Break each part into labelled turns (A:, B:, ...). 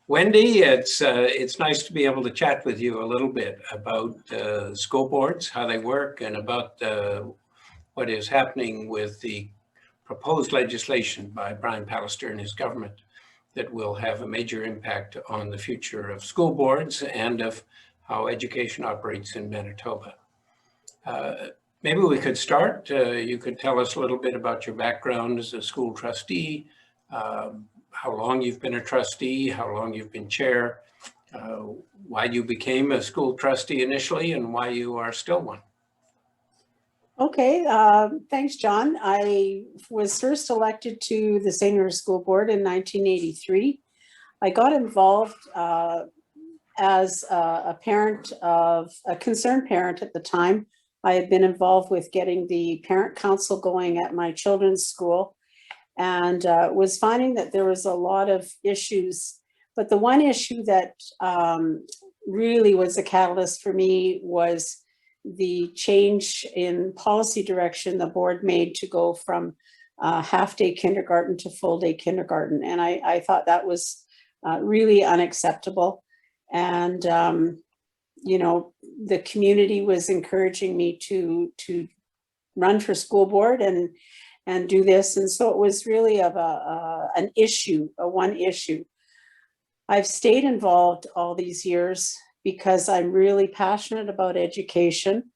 A: Wendy, it's nice to be able to chat with you a little bit about school boards, how they work, and about what is happening with the proposed legislation by Brian Pallister and his government that will have a major impact on the future of school boards and of how education operates in Manitoba. Maybe we could start. You could tell us a little bit about your background as a school trustee, how long you've been a trustee, how long you've been chair, why you became a school trustee initially, and why you are still one.
B: Okay, thanks, John. I was first elected to the St. Louis School Board in 1983. I got involved as a parent of a concerned parent at the time. I had been involved with getting the parent council going at my children's school, and was finding that there was a lot of issues. But the one issue that really was a catalyst for me was the change in policy direction the board made to go from half-day kindergarten to full-day kindergarten. And I thought that was really unacceptable. And, you know, the community was encouraging me to run for school board and do this. And so it was really of an issue, one issue. I've stayed involved all these years because I'm really passionate about education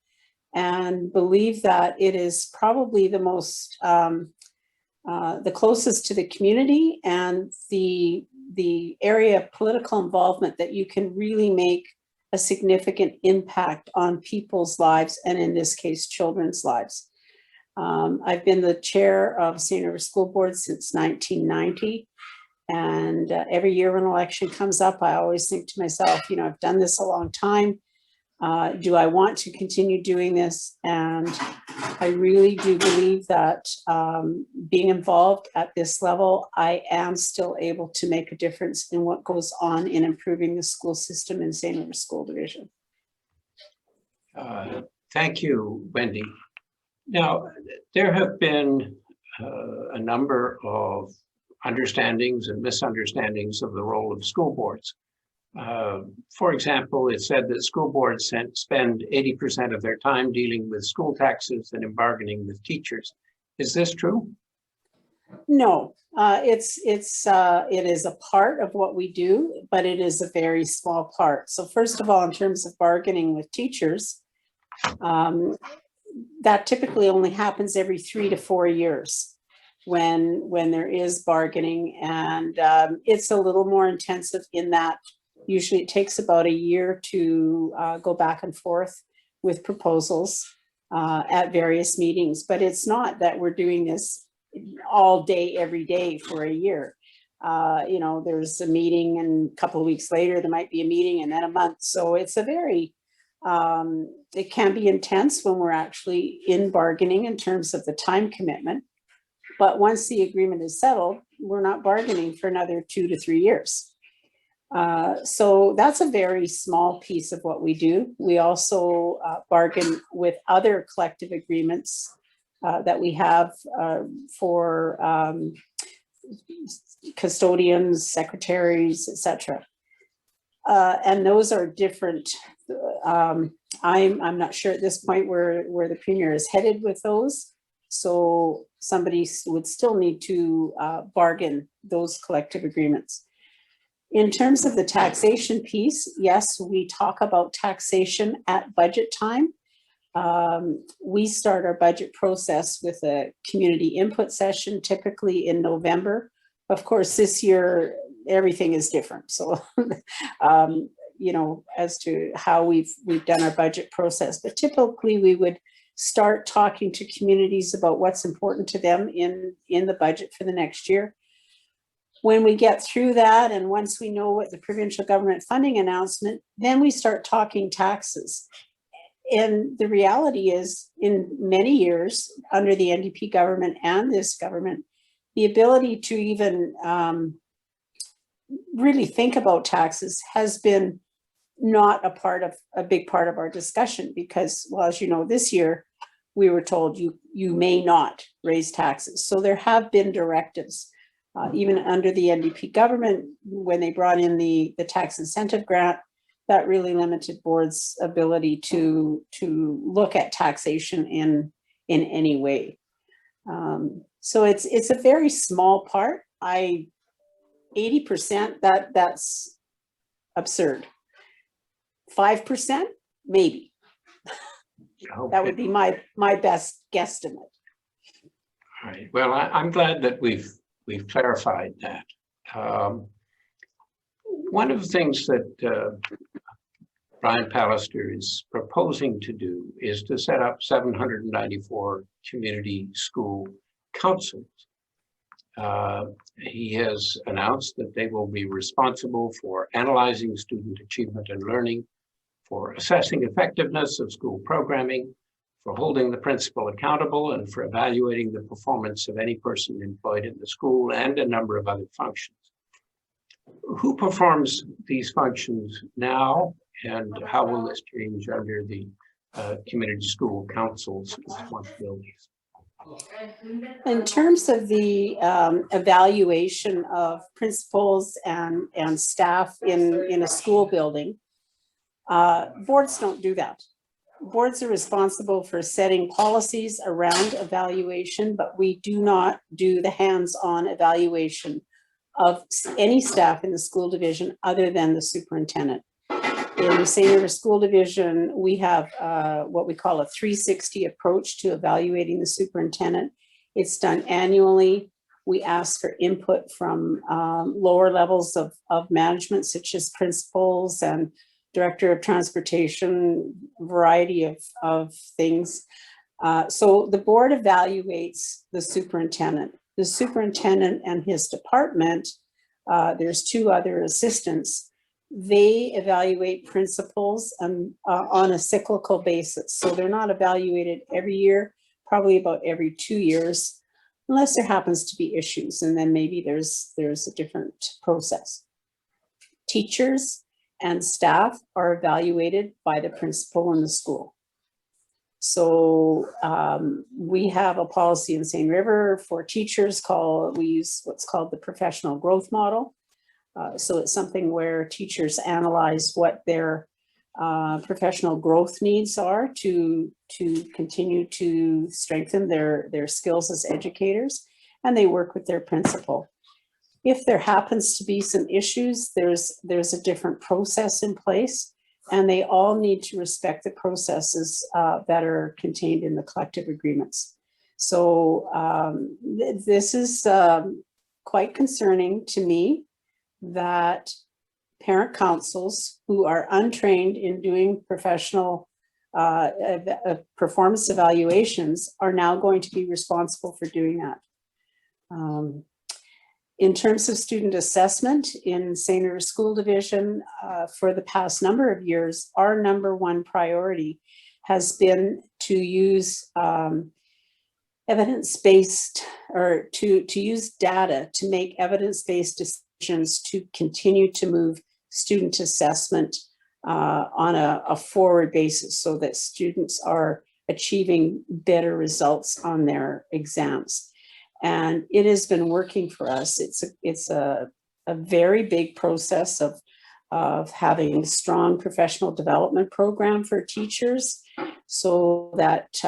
B: and believe that it is probably the most, the closest to the community and the area of political involvement that you can really make a significant impact on people's lives, and in this case, children's lives. I've been the chair of St. Louis School Board since 1990. And every year when an election comes up, I always think to myself, you know, I've done this a long time. Do I want to continue doing this? And I really do believe that being involved at this level, I am still able to make a difference in what goes on in improving the school system in St. Louis School Division.
A: Thank you, Wendy. Now, there have been a number of understandings and misunderstandings of the role of school boards. For example, it's said that school boards spend 80% of their time dealing with school taxes and in bargaining with teachers. Is this true?
B: No, it is a part of what we do, but it is a very small part. So first of all, in terms of bargaining with teachers, that typically only happens every 3 to 4 years. When there is bargaining, and it's a little more intensive in that usually it takes about a year to go back and forth with proposals at various meetings. But it's not that we're doing this all day, every day for a year. You know, there's a meeting and a couple of weeks later, there might be a meeting and then a month. So it's a very, it can be intense when we're actually in bargaining in terms of the time commitment. But once the agreement is settled, we're not bargaining for another 2 to 3 years. So that's a very small piece of what we do. We also bargain with other collective agreements that we have for custodians, secretaries, etc. And those are different. I'm not sure at this point where the Premier is headed with those. So somebody would still need to bargain those collective agreements. In terms of the taxation piece, yes, we talk about taxation at budget time. We start our budget process with a community input session, typically in November. Of course, this year, everything is different. So, you know, as to how we've done our budget process, but typically we would start talking to communities about what's important to them in the budget for the next year. When we get through that, and once we know what the provincial government funding announcement, then we start talking taxes. And the reality is, in many years under the NDP government and this government, the ability to even really think about taxes has been not a big part of our discussion, because, well, as you know, this year we were told you may not raise taxes. So there have been directives Even under the NDP government, when they brought in the tax incentive grant, that really limited boards' ability to look at taxation in any way. So it's a very small part. 80%, that's absurd. 5%, maybe.
A: Okay.
B: That would be my best guesstimate.
A: All right. Well, I'm glad that we've clarified that. One of the things that Brian Pallister is proposing to do is to set up 794 community school councils. He has announced that they will be responsible for analyzing student achievement and learning, for assessing effectiveness of school programming, for holding the principal accountable, and for evaluating the performance of any person employed in the school, and a number of other functions. Who performs these functions now, and how will this change under the community school council's responsibilities?
B: In terms of the evaluation of principals and staff in a school building, boards don't do that. Boards are responsible for setting policies around evaluation, but we do not do the hands-on evaluation of any staff in the school division other than the superintendent. In the St. River School Division, we have what we call a 360 approach to evaluating the superintendent. It's done annually. We ask for input from lower levels of management, such as principals and director of transportation, variety of things. So the board evaluates the superintendent. The superintendent and his department, there's two other assistants, they evaluate principals on a cyclical basis. So they're not evaluated every year, probably about every 2 years, unless there happens to be issues, and then maybe there's a different process. Teachers and staff are evaluated by the principal in the school. So we have a policy in St. River for teachers we use what's called the professional growth model. So it's something where teachers analyze what their professional growth needs are to continue to strengthen their skills as educators, and they work with their principal. If there happens to be some issues, there's a different process in place, and they all need to respect the processes that are contained in the collective agreements. So this is quite concerning to me, that parent councils who are untrained in doing professional performance evaluations are now going to be responsible for doing that. In terms of student assessment in St. River School Division, for the past number of years, our number one priority has been to use evidence-based, or to use data to make evidence-based decisions to continue to move student assessment on a forward basis, so that students are achieving better results on their exams. And it has been working for us. It's a very big process of having a strong professional development program for teachers, so that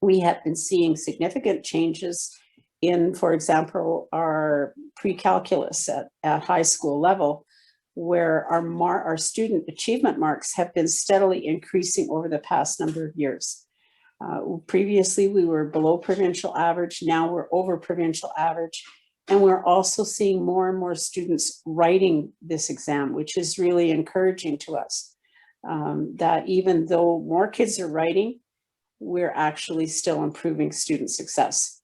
B: we have been seeing significant changes in, for example, our pre-calculus at high school level, where our student achievement marks have been steadily increasing over the past number of years. Previously, we were below provincial average. Now we're over provincial average. And we're also seeing more and more students writing this exam, which is really encouraging to us. That even though more kids are writing, we're actually still improving student success.